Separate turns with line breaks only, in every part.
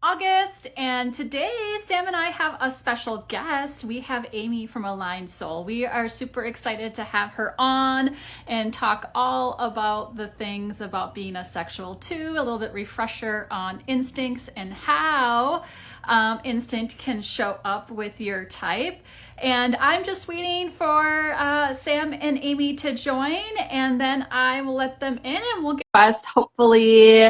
August, and today Sam and I have a special guest. We have Amy from Aligned Soul. We are super excited to have her on and talk all about the things about being a sexual two, a little bit refresher on instincts and how instinct can show up with your type. And I'm just waiting for Sam and Amy to join, and then I will let them in and we'll get first. Hopefully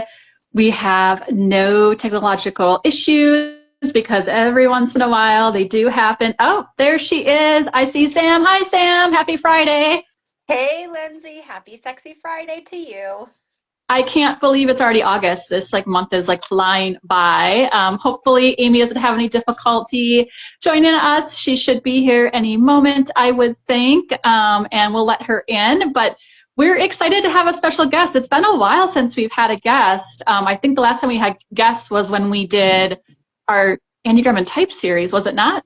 we have no technological issues because every once in a while they do happen. Oh, there she is. I see Sam. Hi, Sam. Happy Friday.
Hey, Lyndsey, happy Sexy Friday to you.
I can't believe it's already August. This month is flying by. Hopefully Amy doesn't have any difficulty joining us. She should be here any moment, I would think, and we'll let her in. But we're excited to have a special guest. It's been a while since we've had a guest. I think the last time we had guests was when we did our Enneagram and Type series, was it not?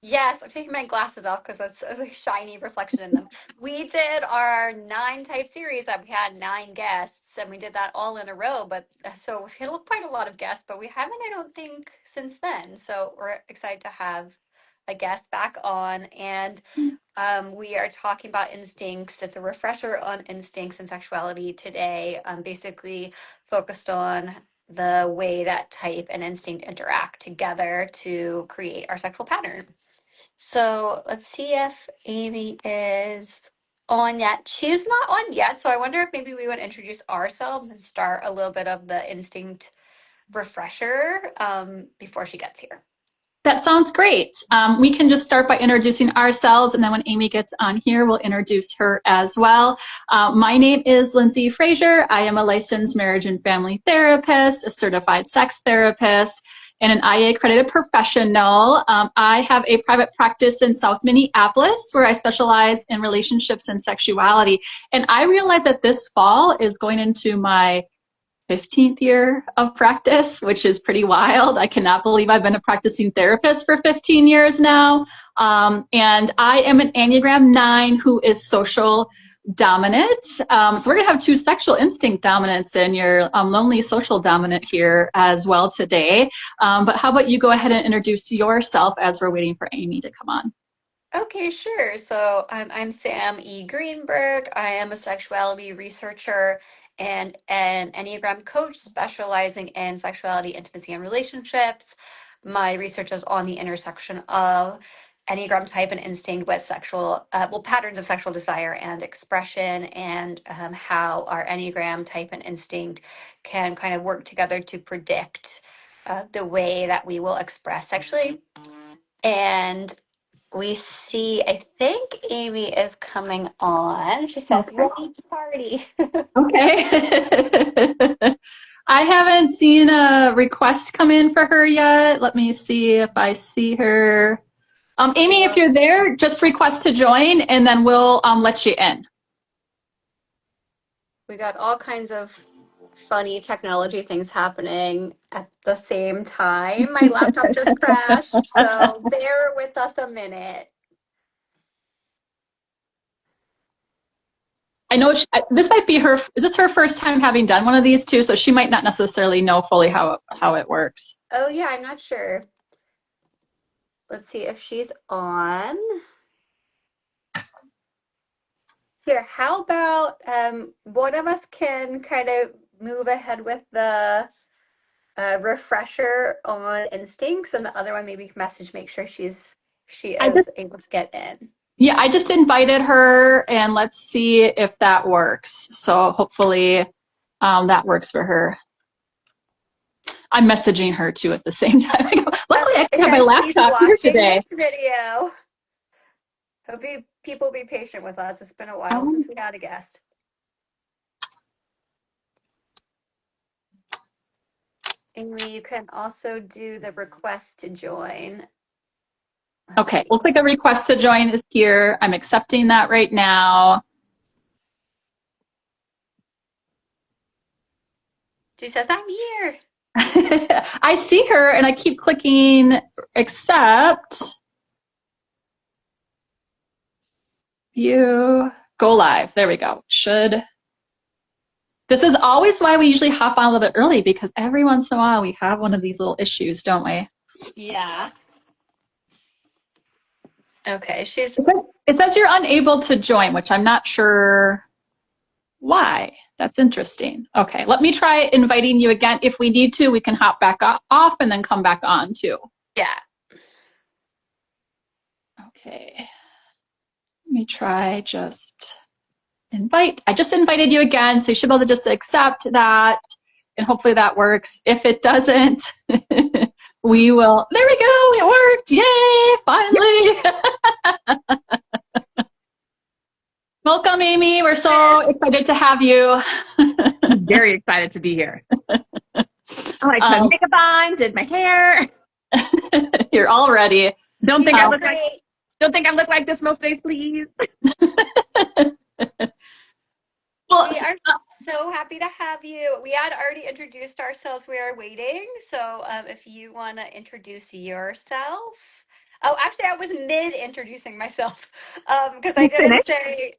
Yes, I'm taking my glasses off because that's a shiny reflection in them. We did our 9 type series that we had 9 guests, and we did that all in a row. But so we had quite a lot of guests, but we haven't, I don't think, since then. So we're excited to have a guest back on, and we are talking about instincts. It's a refresher on instincts and sexuality today, basically focused on the way that type and instinct interact together to create our sexual pattern. So let's see if Amy is on yet. She's not on yet, so I wonder if maybe we would introduce ourselves and start a little bit of the instinct refresher before she gets here.
That sounds great. We can just start by introducing ourselves, and then when Amy gets on here, we'll introduce her as well. My name is Lyndsey Fraser. I am a licensed marriage and family therapist, a certified sex therapist, and an IA accredited professional. I have a private practice in South Minneapolis where I specialize in relationships and sexuality. And I realize that this fall is going into my 15th year of practice, which is pretty wild. I cannot believe I've been a practicing therapist for 15 years now. And I am an Enneagram 9 who is social dominant. So we're going to have 2 sexual instinct dominants and your lonely social dominant here as well today. But how about you go ahead and introduce yourself as we're waiting for Amy to come on?
Okay, sure. So I'm Sam E. Greeberg. I am a sexuality researcher and an Enneagram coach specializing in sexuality, intimacy, and relationships. My research is on the intersection of Enneagram type and instinct with patterns of sexual desire and expression, and how our Enneagram type and instinct can kind of work together to predict the way that we will express sexually. And we see, I think Amy is coming on. She says,
Okay.
ready to party.
Okay. I haven't seen a request come in for her yet. Let me see if I see her. Amy, if you're there, just request to join and then we'll let you in.
We got all kinds of funny technology things happening at the same time. My laptop just crashed, so bear with us a minute.
I know this might be her. Is this her first time having done one of these too? So she might not necessarily know fully how it works.
Oh yeah, I'm not sure. Let's see if she's on. Here, how about one of us can kind of move ahead with the refresher on instincts, and the other one maybe message make sure she
I
is
just
able to get in.
Yeah, I just invited her, and let's see if that works. So hopefully that works for her. I'm messaging her too at the same time. Luckily, I can have my
She's
laptop here
watching
today.
this video. Hope people be patient with us. It's been a while since we had a guest. Amy, you can also do the request to join.
Okay, looks like a request to join is here. I'm accepting that right now.
She says, I'm here.
I see her and I keep clicking accept. View, go live. There we go. This is always why we usually hop on a little bit early, because every once in a while we have one of these little issues, don't we?
Yeah. Okay, she's
It says you're unable to join, which I'm not sure why. That's interesting. Okay, let me try inviting you again. If we need to, we can hop back off and then come back on too.
yeah.
Okay, let me try just invite. I just invited you again, so you should be able to just accept that, and hopefully that works. If it doesn't, we will. There we go. It worked. Yay! Finally. Welcome, Amy. We're so excited to have you.
I'm very excited to be here. I like my makeup on, did my hair.
You're all ready.
Don't think I look like this most days, please.
Well, we are so happy to have you. We had already introduced ourselves. We are waiting. So if you want to introduce yourself. Oh, actually, I was mid introducing myself because I didn't say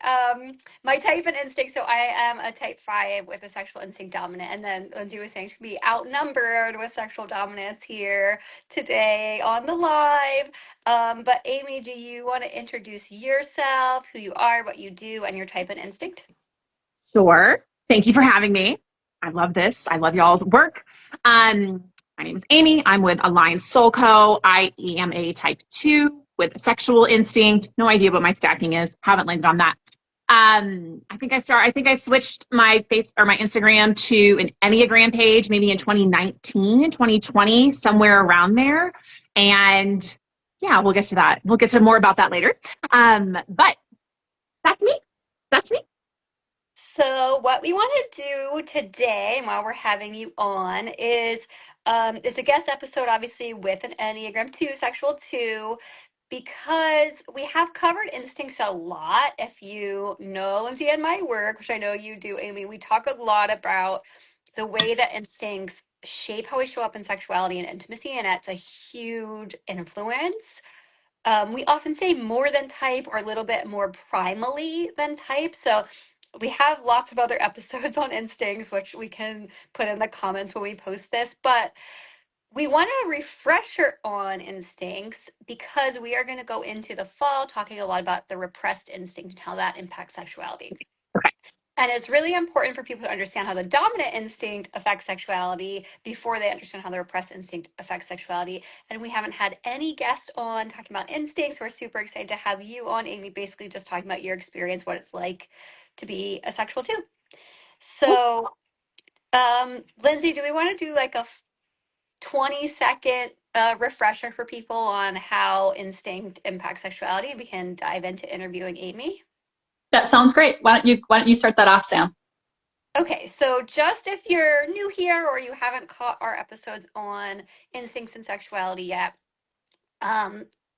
my type and instinct. So I am a type 5 with a sexual instinct dominant. And then Lyndsey was saying she'd be outnumbered with sexual dominance here today on the live. But Amy, do you want to introduce yourself, who you are, what you do, and your type and instinct?
Sure. Thank you for having me. I love this. I love y'all's work. My name is Amy. I'm with Alliance Soul Co. I am a type 2 with a sexual instinct. No idea what my stacking is. Haven't landed on that. I think I switched my my Instagram to an Enneagram page maybe in 2019, 2020, somewhere around there. And yeah, we'll get to that. We'll get to more about that later. But that's me. That's me.
So what we want to do today, while we're having you on, is it's a guest episode, obviously, with an Enneagram 2, sexual 2, because we have covered instincts a lot. If you know Lyndsey and my work, which I know you do, Amy, we talk a lot about the way that instincts shape how we show up in sexuality and intimacy, and that's a huge influence. We often say more than type or a little bit more primally than type. So we have lots of other episodes on instincts, which we can put in the comments when we post this. But we want a refresher on instincts because we are going to go into the fall talking a lot about the repressed instinct and how that impacts sexuality.
Okay.
And it's really important for people to understand how the dominant instinct affects sexuality before they understand how the repressed instinct affects sexuality. And we haven't had any guests on talking about instincts. We're super excited to have you on, Amy, basically just talking about your experience, what it's like to be a sexual 2. So, Lyndsey, do we want to do like a 20-second refresher for people on how instinct impacts sexuality? We can dive into interviewing Amy.
That sounds great. Why don't you start that off, Sam?
Okay, so just if you're new here or you haven't caught our episodes on instincts and sexuality yet,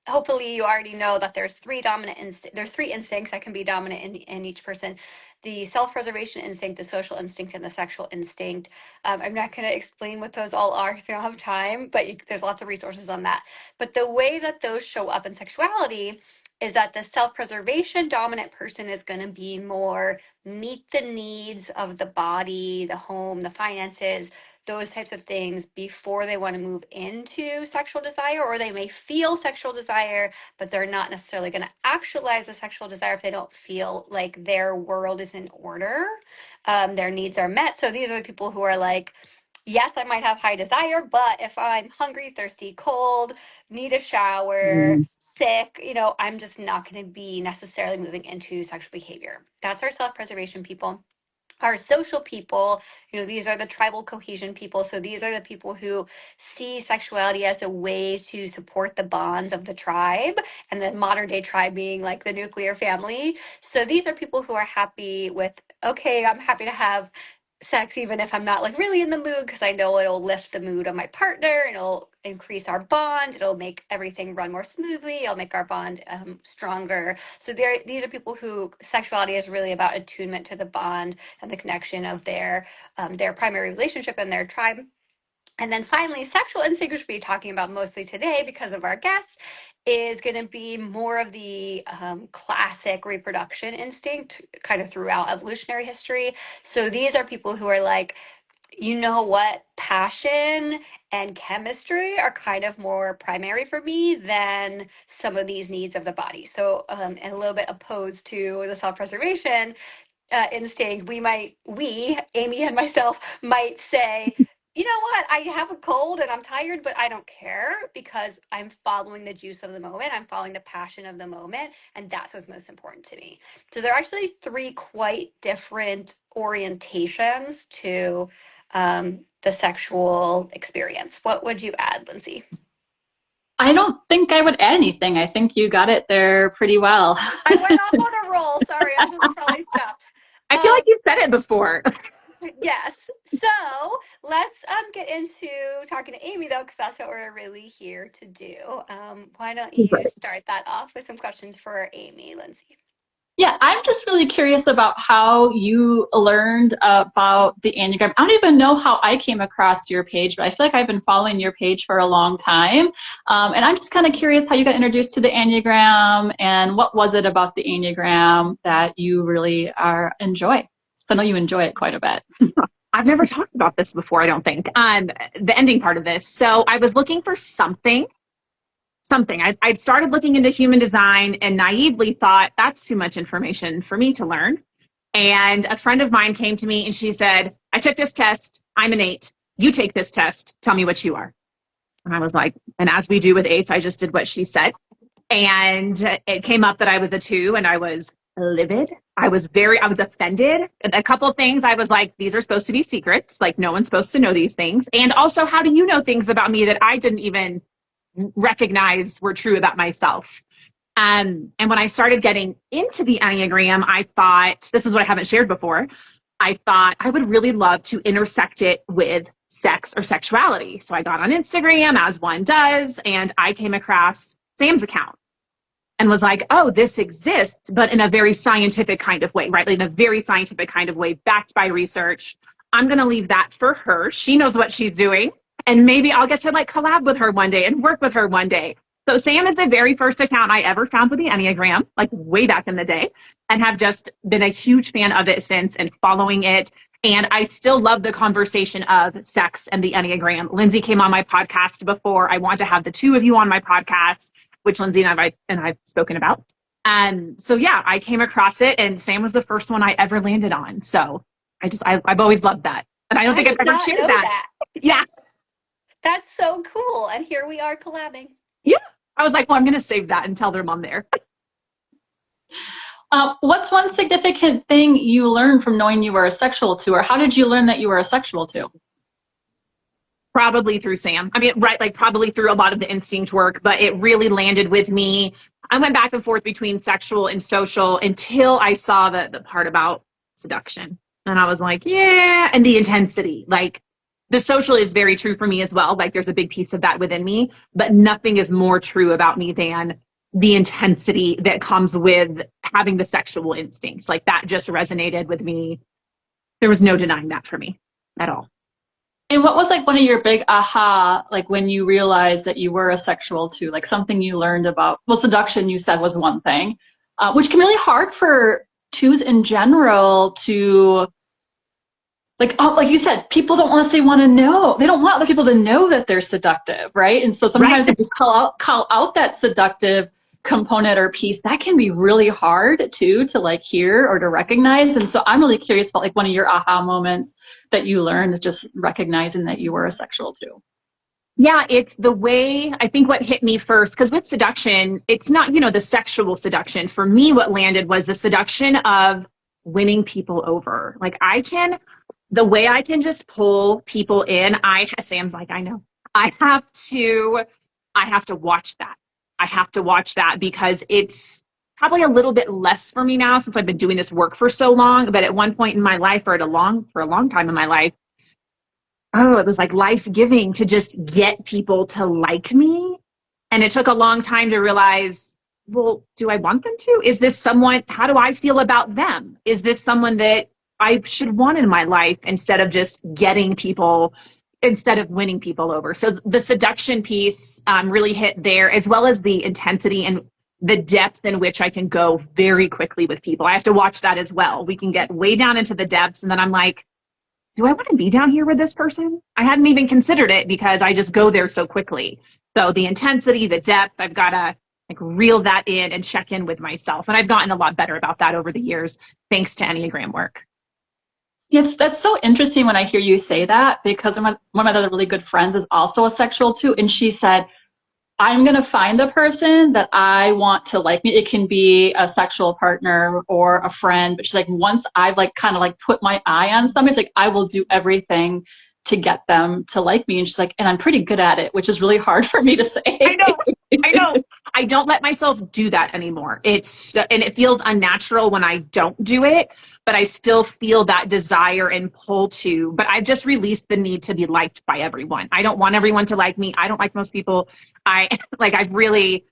hopefully you already know that there's three instincts that can be dominant in each person: the self-preservation instinct, the social instinct, and the sexual instinct. I'm not going to explain what those all are because we don't have time, but there's lots of resources on that. But the way that those show up in sexuality is that the self-preservation dominant person is going to be more meet the needs of the body, the home, the finances, those types of things before they want to move into sexual desire, or they may feel sexual desire, but they're not necessarily going to actualize the sexual desire if they don't feel like their world is in order, their needs are met. So these are the people who are like, yes, I might have high desire, but if I'm hungry, thirsty, cold, need a shower, sick, I'm just not going to be necessarily moving into sexual behavior. That's our self-preservation people. Our social people, these are the tribal cohesion people. So these are the people who see sexuality as a way to support the bonds of the tribe, and the modern day tribe being like the nuclear family. So these are people who are happy with, okay, I'm happy to have sex even if I'm not like really in the mood, because I know it'll lift the mood of my partner, it'll increase our bond, it'll make everything run more smoothly, it'll make our bond stronger. So these are people who sexuality is really about attunement to the bond and the connection of their primary relationship and their tribe. And then finally, sexual instinct, which we'll be talking about mostly today because of our guest, is going to be more of the classic reproduction instinct kind of throughout evolutionary history. So these are people who are like, you know what, passion and chemistry are kind of more primary for me than some of these needs of the body. So, and a little bit opposed to the self-preservation instinct, Amy and myself, might say, you know what, I have a cold and I'm tired, but I don't care because I'm following the juice of the moment. I'm following the passion of the moment. And that's what's most important to me. So there are actually three quite different orientations to the sexual experience. What would you add, Lyndsey?
I don't think I would add anything. I think you got it there pretty well.
I went off on a roll. Sorry, I should probably stop.
I feel like you've said it before.
Yes. So let's get into talking to Amy, though, because that's what we're really here to do. Why don't you start that off with some questions for Amy, Lyndsey?
Yeah, I'm just really curious about how you learned about the Enneagram. I don't even know how I came across your page, but I feel like I've been following your page for a long time. And I'm just kind of curious how you got introduced to the Enneagram and what was it about the Enneagram that you really enjoy? So I know you enjoy it quite a bit.
I've never talked about this before, I don't think. The ending part of this. So I was looking for something. I'd started looking into human design and naively thought that's too much information for me to learn. And a friend of mine came to me and she said, I took this test. I'm an 8. You take this test. Tell me what you are. And I was like, and as we do with 8s, I just did what she said. And it came up that I was a 2 and I was livid. I was offended. A couple of things I was like, these are supposed to be secrets. Like no one's supposed to know these things. And also, how do you know things about me that I didn't even recognize were true about myself? And when I started getting into the Enneagram, I thought, this is what I haven't shared before, I thought I would really love to intersect it with sex or sexuality. So I got on Instagram, as one does, and I came across Sam's account and was like, oh, this exists, but in a very scientific kind of way, right? Like in a very scientific kind of way, backed by research. I'm going to leave that for her. She knows what she's doing. And maybe I'll get to like collab with her one day and work with her one day. So Sam is the very first account I ever found with the Enneagram, like way back in the day, and have just been a huge fan of it since and following it. And I still love the conversation of sex and the Enneagram. Lyndsey came on my podcast before. I want to have the two of you on my podcast, which Lyndsey and I've spoken about. And so, yeah, I came across it and Sam was the first one I ever landed on. So I've always loved that. And I don't think I've ever shared that. Yeah.
That's so cool. And here we are collabing.
Yeah. I was like, well, I'm going to save that and tell them I'm there.
What's one significant thing you learned from knowing you were a sexual 2, or how did you learn that you were a sexual 2?
Probably through Sam. I mean, right, like probably through a lot of the instinct work, but it really landed with me. I went back and forth between sexual and social until I saw the part about seduction. And I was like, yeah, and the intensity. Like, the social is very true for me as well. Like there's a big piece of that within me, but nothing is more true about me than the intensity that comes with having the sexual instinct. Like that just resonated with me. There was no denying that for me at all.
And what was like one of your big aha, like when you realized that you were a sexual 2, like something you learned about, well, seduction you said was one thing, which can be really hard for 2s in general to, like you said, people don't want to want to know. They don't want other people to know that they're seductive, right? And so sometimes right. If you call out that seductive component or piece, that can be really hard too to like hear or to recognize. And so I'm really curious about like one of your aha moments that you learned, just recognizing that you were a sexual 2.
Yeah, it's the way, I think what hit me first, because with seduction, it's not, the sexual seduction. For me, what landed was the seduction of winning people over. Like the way I can just pull people in, Sam's like, I know. I have to watch that. I have to watch that because it's probably a little bit less for me now since I've been doing this work for so long. But at one point in my life, or for a long time in my life, it was like life-giving to just get people to like me. And it took a long time to realize, well, do I want them to? Is this someone, how do I feel about them? Is this someone that I should want in my life instead of just getting people, instead of winning people over. So the seduction piece really hit there, as well as the intensity and the depth in which I can go very quickly with people. I have to watch that as well. We can get way down into the depths, and then I'm like, do I want to be down here with this person? I hadn't even considered it because I just go there so quickly. So the intensity, the depth, I've got to like reel that in and check in with myself. And I've gotten a lot better about that over the years, thanks to Enneagram work.
Yes, that's so interesting when I hear you say that, because one of my other really good friends is also a sexual too. And she said, I'm going to find the person that I want to like me. It can be a sexual partner or a friend, but she's like, once I've like kind of like put my eye on somebody, she's like, I will do everything to get them to like me. And she's like, and I'm pretty good at it, which is really hard for me to say.
I know. I don't let myself do that anymore. And it feels unnatural when I don't do it, but I still feel that desire and pull to, but I've just released the need to be liked by everyone. I don't want everyone to like me. I don't like most people. I've really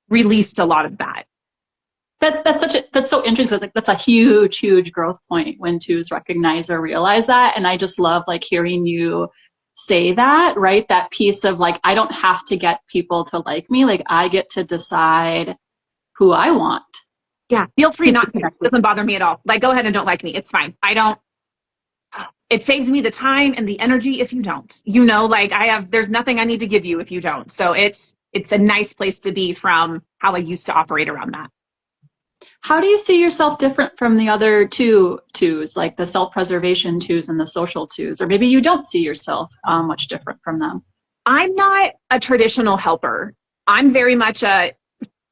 released a lot of that.
That's so interesting. Like, that's a huge growth point when twos recognize or realize that. And I just love like hearing you say that, right? That piece of like, I don't have to get people to like me. Like I get to decide who I want.
Yeah. Feel free not to. It doesn't bother me at all. Like, go ahead and don't like me. It's fine. It saves me the time and the energy if you don't, there's nothing I need to give you if you don't. So it's a nice place to be from how I used to operate around that.
How do you see yourself different from the other twos, like the self-preservation twos and the social twos? Or maybe you don't see yourself much different from them.
I'm not a traditional helper. I'm very much a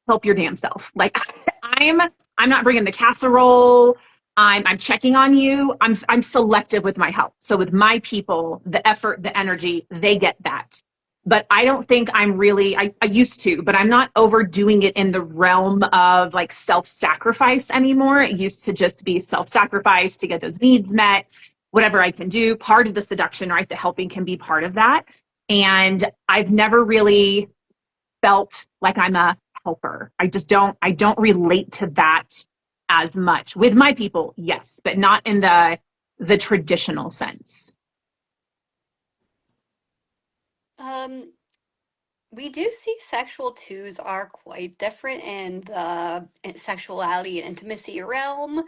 help your damn self. Like I'm not bringing the casserole. I'm checking on you. I'm selective with my help. So with my people, the effort, the energy, they get that. But I don't think I'm really, I used to, but I'm not overdoing it in the realm of like self-sacrifice anymore. It used to just be self-sacrifice to get those needs met, whatever I can do. Part of the seduction, right? The helping can be part of that. And I've never really felt like I'm a helper. I don't relate to that as much. With my people, yes, but not in the traditional sense.
We do see sexual twos are quite different in the sexuality and intimacy realm.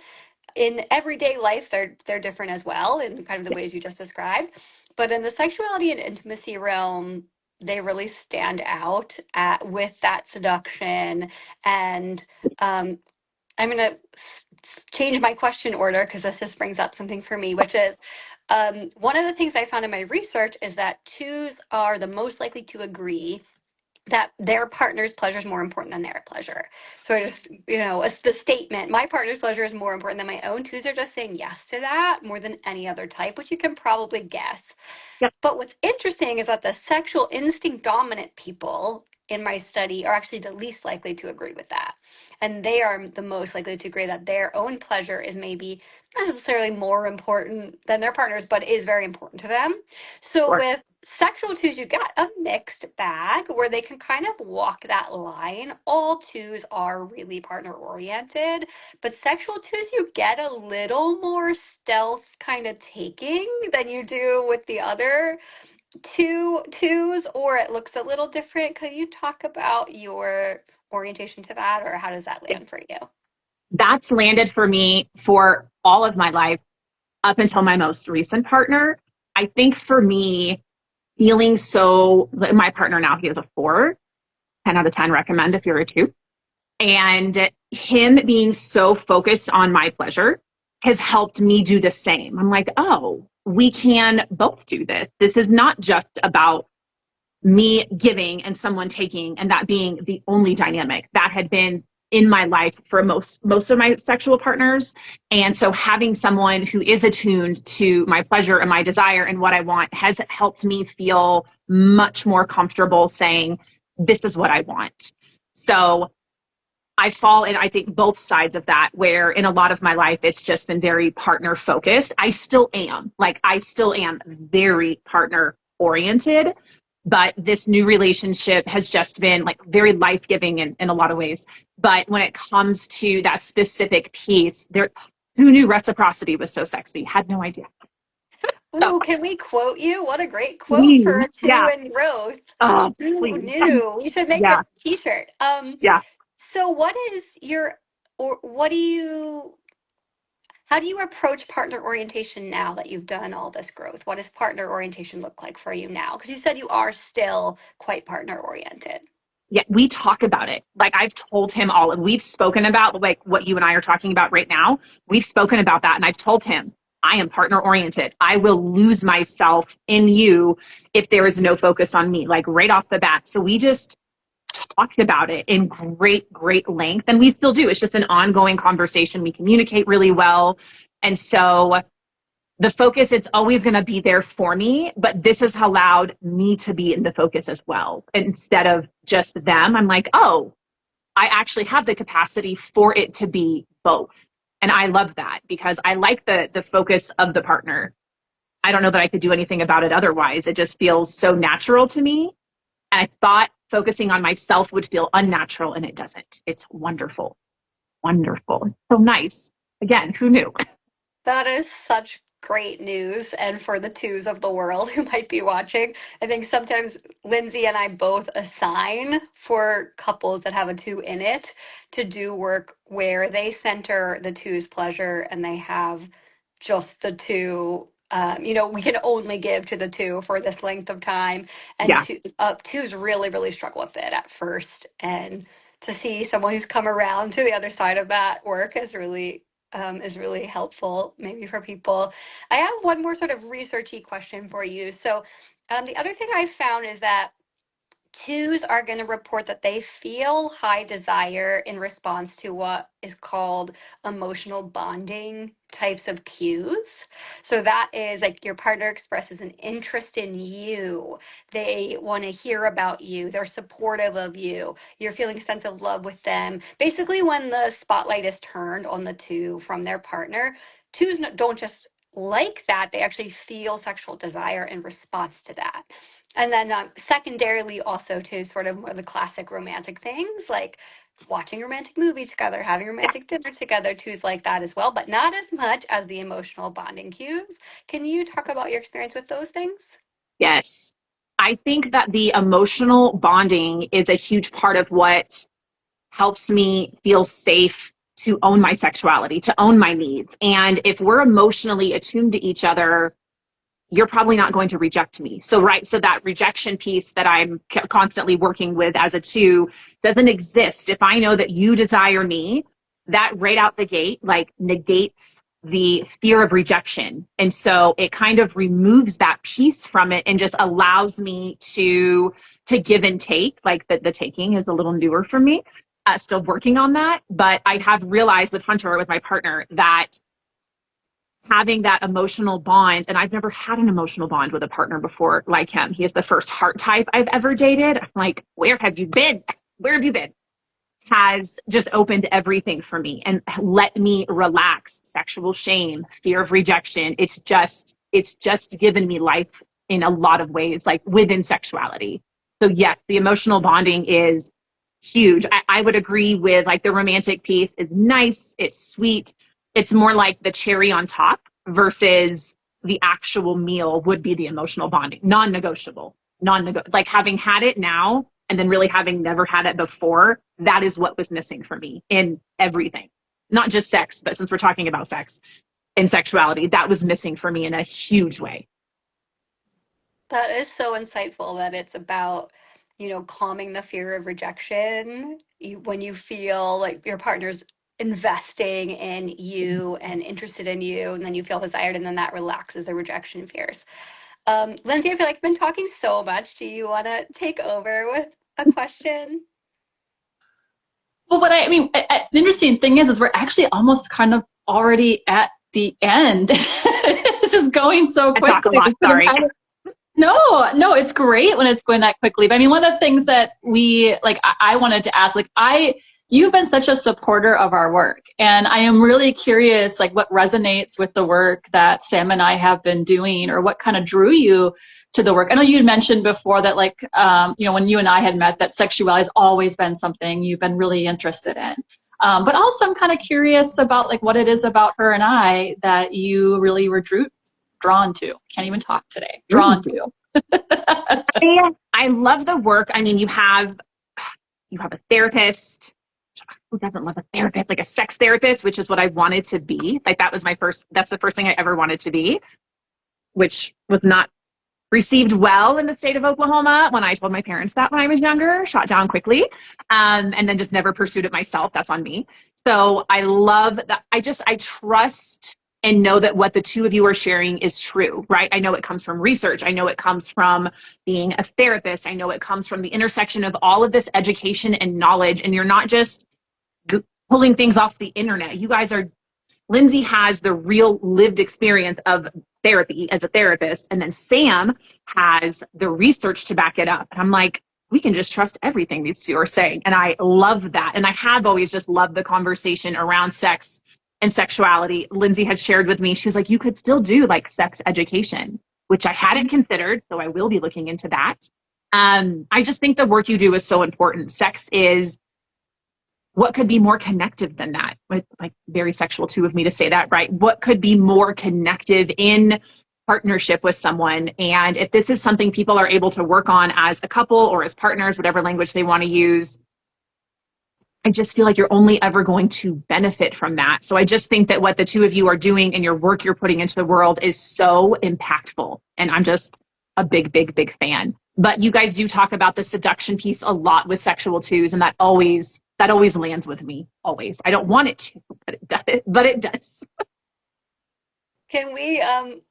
In everyday life, they're different as well in kind of the ways you just described. But in the sexuality and intimacy realm, they really stand out with that seduction. And I'm going to change my question order because this just brings up something for me, which is one of the things I found in my research is that twos are the most likely to agree that their partner's pleasure is more important than their pleasure. So I just, it's the statement, my partner's pleasure is more important than my own. Twos are just saying yes to that more than any other type, which you can probably guess.
Yep.
But what's interesting is that the sexual instinct dominant people in my study are actually the least likely to agree with that. And they are the most likely to agree that their own pleasure is maybe not necessarily more important than their partner's, but is very important to them. So
Sure.
With sexual twos, you get a mixed bag where they can kind of walk that line. All twos are really partner oriented, but sexual twos, you get a little more stealth kind of taking than you do with the other twos, or it looks a little different. Could you talk about your orientation to that, or how does that land for you?
That's landed for me for all of my life up until my most recent partner. I think for me, feeling so, my partner now, he is a 4, 10 out of 10 recommend if you're a 2. And him being so focused on my pleasure has helped me do the same. I'm like, oh, we can both do this. This is not just about me giving and someone taking and that being the only dynamic. That had been in my life for most of my sexual partners. And so having someone who is attuned to my pleasure and my desire and what I want has helped me feel much more comfortable saying, this is what I want. So I fall in, I think, both sides of that, where in a lot of my life, it's just been very partner focused. I still am very partner oriented. But this new relationship has just been like very life-giving in a lot of ways. But when it comes to that specific piece, who knew reciprocity was so sexy? Had no idea. So
Ooh, can we quote you? What a great quote for
please,
a two
yeah.
in growth.
Oh,
Who
please.
knew? We should make a
Yeah,
t-shirt.
yeah.
So what is your, or what do you, how do you approach partner orientation now that you've done all this growth? What does partner orientation look like for you now? Because you said you are still quite partner oriented.
Yeah, we talk about it. Like I've told him all, and we've spoken about like what you and I are talking about right now. We've spoken about that, and I've told him I am partner oriented. I will lose myself in you if there is no focus on me, like right off the bat. So we just talked about it in great, great length, and we still do. It's just an ongoing conversation. We communicate really well, and so the focus, it's always going to be there for me, but this has allowed me to be in the focus as well. Instead of just them, I'm like, oh, I actually have the capacity for it to be both. And I love that because I like the focus of the partner. I don't know that I could do anything about it otherwise. It just feels so natural to me. And I thought focusing on myself would feel unnatural, and it doesn't. It's wonderful. Wonderful. So nice. Again, who knew?
That is such great news. And for the twos of the world who might be watching, I think sometimes Lyndsey and I both assign for couples that have a two in it to do work where they center the two's pleasure and they have just the two. We can only give to the two for this length of time, and
Yeah.
twos really, really struggle with it at first. And to see someone who's come around to the other side of that work is really helpful, maybe for people. I have one more sort of researchy question for you. So, the other thing I found is that twos are going to report that they feel high desire in response to what is called emotional bonding types of cues. So that is like your partner expresses an interest in you. They want to hear about you. They're supportive of you. You're feeling a sense of love with them. Basically, when the spotlight is turned on the two from their partner, twos don't just like that, they actually feel sexual desire in response to that. And then secondarily, also to sort of more the classic romantic things like watching romantic movies together, having romantic dinner together, twos like that as well, but not as much as the emotional bonding cues. Can you talk about your experience with those things?
Yes. I think that the emotional bonding is a huge part of what helps me feel safe to own my sexuality, to own my needs. And if we're emotionally attuned to each other, you're probably not going to reject me. So, right. So that rejection piece that I'm constantly working with as a two doesn't exist. If I know that you desire me, that right out the gate, like negates the fear of rejection. And so it kind of removes that piece from it and just allows me to give and take. Like the taking is a little newer for me. Still working on that. But I have realized with Hunter, with my partner, that having that emotional bond, and I've never had an emotional bond with a partner before like him. He is the first heart type I've ever dated. I'm like, where have you been? Where have you been? Has just opened everything for me and let me relax sexual shame, fear of rejection. It's just given me life in a lot of ways, like within sexuality. So yes, the emotional bonding is huge. I would agree with like the romantic piece is nice, it's sweet. It's more like the cherry on top versus the actual meal would be the emotional bonding, non-negotiable, like having had it now and then really having never had it before. That is what was missing for me in everything, not just sex, but since we're talking about sex and sexuality, that was missing for me in a huge way.
That is so insightful that it's about, calming the fear of rejection. When you feel like your partner's investing in you and interested in you, and then you feel desired, and then that relaxes the rejection fears. Lyndsey, I feel like I've been talking so much. Do you want to take over with a question?
Well, the interesting thing is we're actually almost kind of already at the end. This is going so
I talk a
quickly.
lot, sorry.
No, it's great when it's going that quickly. But I mean, one of the things that I wanted to ask, you've been such a supporter of our work, and I am really curious, like, what resonates with the work that Sam and I have been doing, or what kind of drew you to the work. I know you had mentioned before that, when you and I had met, that sexuality has always been something you've been really interested in. But also, I'm kind of curious about like what it is about her and I that you really were drew. drawn to. Can't even talk today. Drawn to.
I love the work. I mean, you have a therapist. Who doesn't love a therapist? Like a sex therapist, which is what I wanted to be. Like that's the first thing I ever wanted to be, which was not received well in the state of Oklahoma when I told my parents that when I was younger, shot down quickly, and then just never pursued it myself. That's on me. So I love that. I trust and know that what the two of you are sharing is true, right? I know it comes from research. I know it comes from being a therapist. I know it comes from the intersection of all of this education and knowledge. And you're not just pulling things off the internet. You guys are, Lyndsey has the real lived experience of therapy as a therapist. And then Sam has the research to back it up. And I'm like, we can just trust everything these two are saying. And I love that. And I have always just loved the conversation around sex and sexuality. Lyndsey had shared with me, she was like, you could still do like sex education, which I hadn't considered. So I will be looking into that. I just think the work you do is so important. Sex is, what could be more connective than that? Like very sexual too of me to say that, right? What could be more connective in partnership with someone? And if this is something people are able to work on as a couple or as partners, whatever language they want to use, I just feel like you're only ever going to benefit from that. So I just think that what the two of you are doing and your work you're putting into the world is so impactful. And I'm just a big, big, big fan. But you guys do talk about the seduction piece a lot with sexual twos, and that always lands with me, always. I don't want it to, but it does.
Can we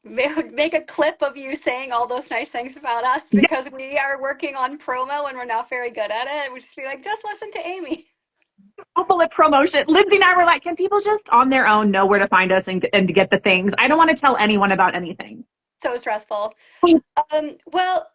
make a clip of you saying all those nice things about us? Because we are working on promo and we're not very good at it. We just be like, just listen to Amy.
Awful at promotion. Lyndsey and I were like, can people just on their own know where to find us and to get the things? I don't want to tell anyone about anything.
So stressful. Well,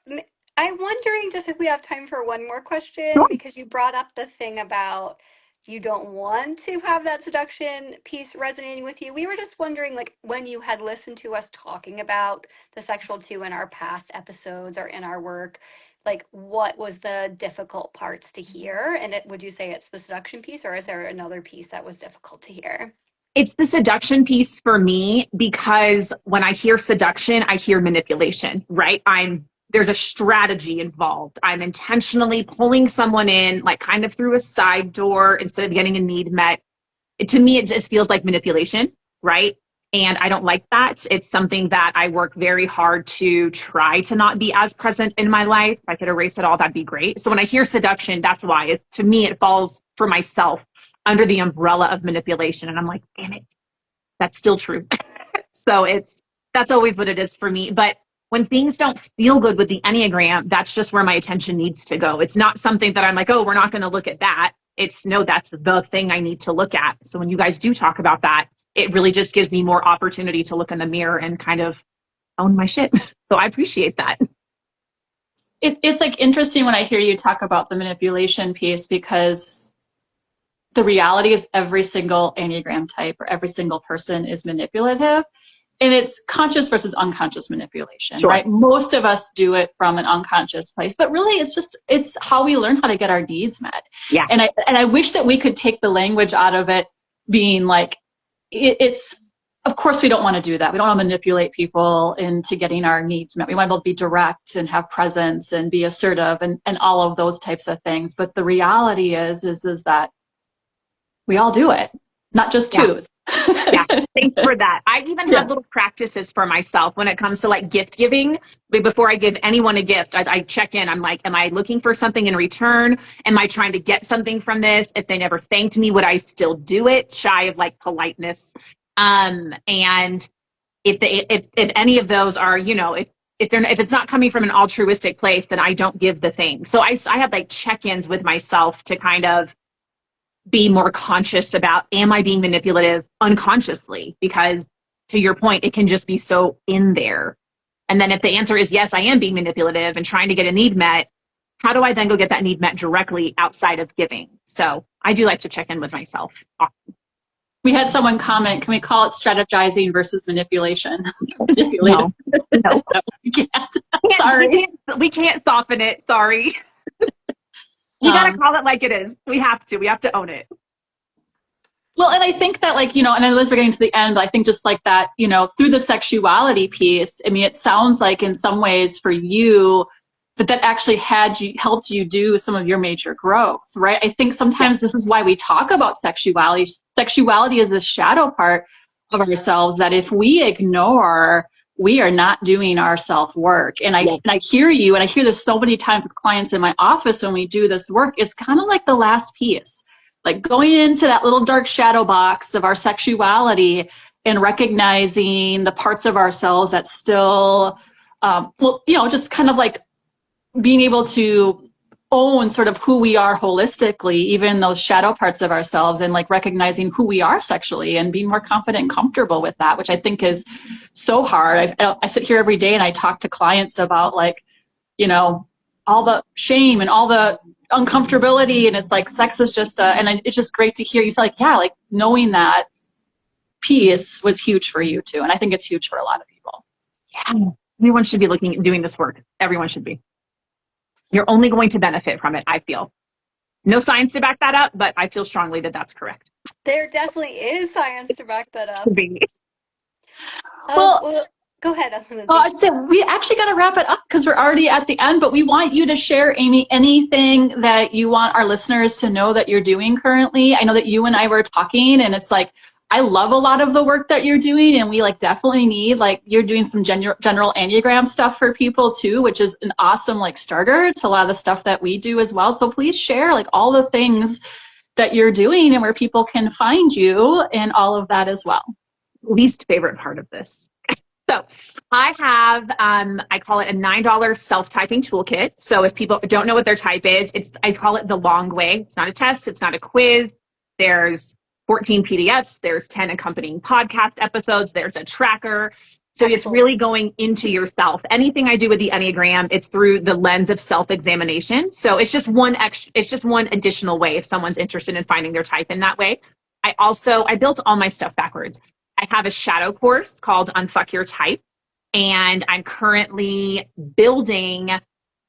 I'm wondering just if we have time for one more question,
Sure.
because you brought up the thing about you don't want to have that seduction piece resonating with you. We were just wondering, like, when you had listened to us talking about the sexual two in our past episodes or in our work, like, what was the difficult parts to hear? And would you say it's the seduction piece, or is there another piece that was difficult to hear?
It's the seduction piece for me, because when I hear seduction, I hear manipulation, right? There's a strategy involved. I'm intentionally pulling someone in, like kind of through a side door instead of getting a need met. To me, it just feels like manipulation, right? And I don't like that. It's something that I work very hard to try to not be as present in my life. If I could erase it all, that'd be great. So when I hear seduction, that's why. To me, it falls for myself under the umbrella of manipulation. And I'm like, damn it, that's still true. So that's always what it is for me. But when things don't feel good with the Enneagram, that's just where my attention needs to go. It's not something that I'm like, oh, we're not going to look at that. It's no, that's the thing I need to look at. So when you guys do talk about that, it really just gives me more opportunity to look in the mirror and kind of own my shit. So I appreciate that.
It's like interesting when I hear you talk about the manipulation piece, because the reality is every single Enneagram type or every single person is manipulative. And it's conscious versus unconscious manipulation,
Sure.
Right? Most of us do it from an unconscious place, but really it's how we learn how to get our needs met.
Yeah.
And I wish that we could take the language out of it being like, it's, of course we don't want to do that. We don't want to manipulate people into getting our needs met. We want to be able to be direct and have presence and be assertive and all of those types of things. But the reality is that we all do it. Not just twos.
Yeah, thanks for that. I even have little practices for myself when it comes to like gift giving. Before I give anyone a gift, I check in. I'm like, am I looking for something in return? Am I trying to get something from this? If they never thanked me, would I still do it? Shy of like politeness. And if any of those are, if it's not coming from an altruistic place, then I don't give the thing. So I have like check-ins with myself to kind of be more conscious about, am I being manipulative unconsciously? Because to your point, it can just be so in there. And then if the answer is yes, I am being manipulative and trying to get a need met, how do I then go get that need met directly outside of giving? So I do like to check in with myself often.
We had someone comment, can we call it strategizing versus manipulation?
No.
No, we can't. Sorry.
We can't soften it. Sorry. You got to call it like it is. We have to own it.
Well, and I think that, like, and I know we're getting to the end, but I think just like that, through the sexuality piece, I mean, it sounds like in some ways for you that actually helped you do some of your major growth, right? I think sometimes this is why we talk about sexuality. Sexuality is the shadow part of ourselves that if we ignore, we are not doing our self-work. And I hear you, and I hear this so many times with clients in my office when we do this work. It's kind of like the last piece, like going into that little dark shadow box of our sexuality and recognizing the parts of ourselves that still, just kind of like being able to own sort of who we are holistically, even those shadow parts of ourselves, and like recognizing who we are sexually and being more confident and comfortable with that, which I think is so hard. I sit here every day and I talk to clients about like, all the shame and all the uncomfortability, and it's like sex is just and it's just great to hear you say like, yeah, like knowing that piece was huge for you too. And I think it's huge for a lot of people.
Yeah. Everyone should be doing this work. Everyone should be. You're only going to benefit from it, I feel. No science to back that up, but I feel strongly that that's correct.
There definitely is science to back that up.
Well,
go ahead.
I said we actually got to wrap it up because we're already at the end, but we want you to share, Amy, anything that you want our listeners to know that you're doing currently. I know that you and I were talking, and it's like, I love a lot of the work that you're doing, and we like definitely need, like, you're doing some general Enneagram stuff for people too, which is an awesome like starter to a lot of the stuff that we do as well. So please share like all the things that you're doing and where people can find you and all of that as well.
Least favorite part of this. So I have, I call it a $9 self-typing toolkit. So if people don't know what their type is, I call it the long way. It's not a test. It's not a quiz. There's 14 PDFs. There's 10 accompanying podcast episodes. There's a tracker. So It's really going into yourself. Anything I do with the Enneagram, it's through the lens of self-examination. So it's just one additional way if someone's interested in finding their type in that way. I built all my stuff backwards. I have a shadow course called Unfuck Your Type, and I'm currently building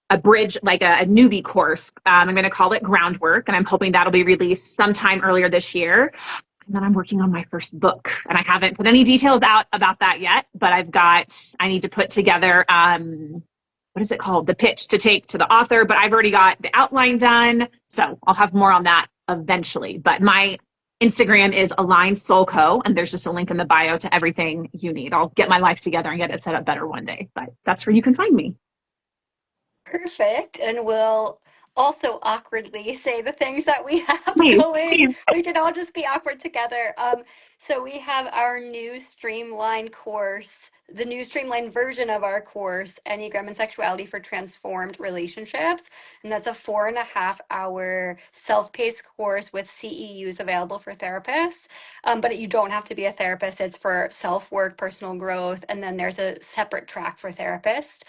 a bridge, like a newbie course. I'm going to call it Groundwork, and I'm hoping that'll be released sometime earlier this year. And then I'm working on my first book, and I haven't put any details out about that yet, but I need to put together, what is it called? The pitch to take to the author, but I've already got the outline done. So I'll have more on that eventually. But my Instagram is Aligned Soul Co, and there's just a link in the bio to everything you need. I'll get my life together and get it set up better one day, but that's where you can find me.
Perfect. And we'll also awkwardly say the things that we have going. We can all just be awkward together. So we have our new streamlined course, the new streamlined version of our course, Enneagram and Sexuality for Transformed Relationships. And that's a 4.5-hour self-paced course with CEUs available for therapists. But you don't have to be a therapist. It's for self-work, personal growth, and then there's a separate track for therapists.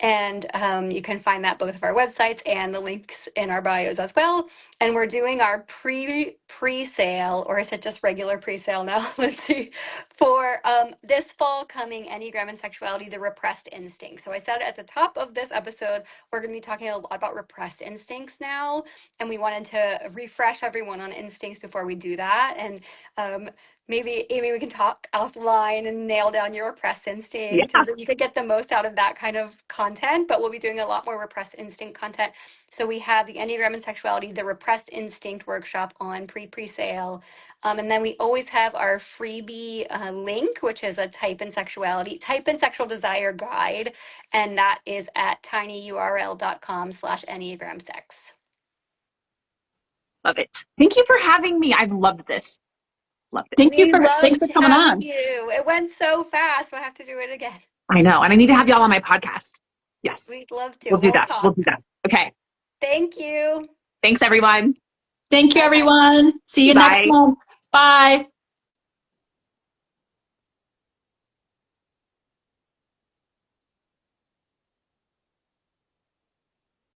And you can find that both of our websites and the links in our bios as well. And we're doing our pre-sale, or is it just regular pre-sale now? Let's see. For this fall coming Enneagram and Sexuality, the Repressed Instinct. So I said at the top of this episode, we're going to be talking a lot about repressed instincts now. And we wanted to refresh everyone on instincts before we do that. And maybe, Amy, we can talk offline and nail down your repressed instinct so that you could get the most out of that kind of content, but we'll be doing a lot more repressed instinct content. So we have the Enneagram and Sexuality, the Repressed Instinct workshop on pre-sale. And then we always have our freebie link, which is a type and sexual desire guide. And that is at tinyurl.com/enneagramsex.
Love it. Thank you for having me. I've loved this.
Thanks for coming on.
It went so fast. We'll have to do it again.
I know. And I need to have y'all on my podcast. Yes.
We'd love to.
We'll do that. Okay.
Thank you.
Thanks, everyone.
Thank you, everyone. See you next month. Bye.